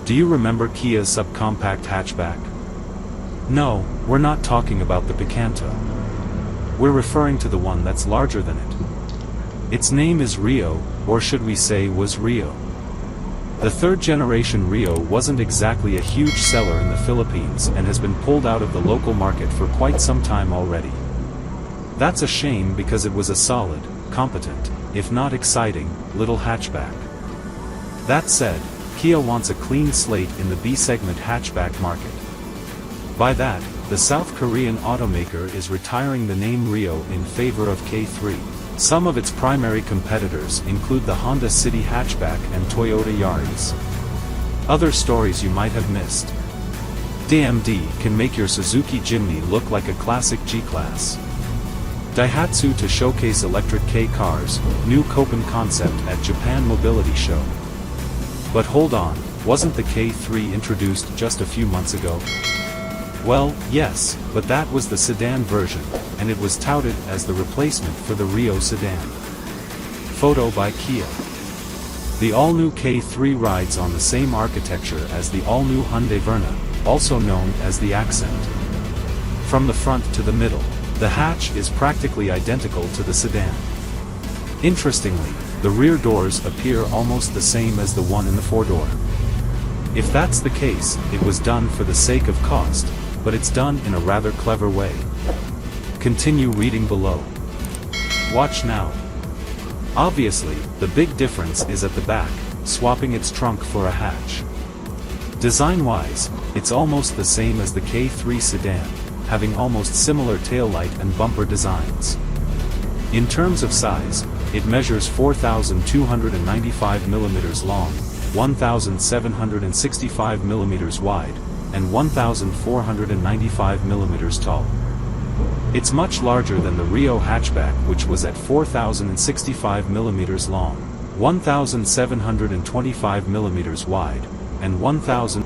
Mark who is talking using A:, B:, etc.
A: Do you remember Kia's subcompact hatchback? No, we're not talking about the Picanto. We're referring to the one that's larger than it. Its name is Rio, or should we say was Rio. The third generation Rio wasn't exactly a huge seller in the Philippines and has been pulled out of the local market for quite some time already. That's a shame because it was a solid, competent, if not exciting, little hatchback. That said, Kia wants a clean slate in the B-segment hatchback market. By that, the South Korean automaker is retiring the name Rio in favor of K3. Some of its primary competitors include the Honda City hatchback and Toyota Yaris. Other stories you might have missed. DMD can make your Suzuki Jimny look like a classic G-Class. Daihatsu to showcase electric K cars, new Copen concept at Japan Mobility Show. But hold on, wasn't the K3 introduced just a few months ago? Well, yes, but that was the sedan version, and it was touted as the replacement for the Rio sedan. Photo by Kia. The all-new K3 rides on the same architecture as the all-new Hyundai Verna, also known as the Accent. From the front to the middle, the hatch is practically identical to the sedan. Interestingly, the rear doors appear almost the same as the one in the four-door. If that's the case, it was done for the sake of cost, but it's done in a rather clever way. Continue reading below. Watch now. Obviously, the big difference is at the back, swapping its trunk for a hatch. Design-wise, it's almost the same as the K3 sedan, having almost similar taillight and bumper designs. In terms of size, it measures 4,295 mm long, 1,765 mm wide, and 1,495 mm tall. It's much larger than the Rio hatchback, which was at 4,065 mm long, 1,725 mm wide, and 1,000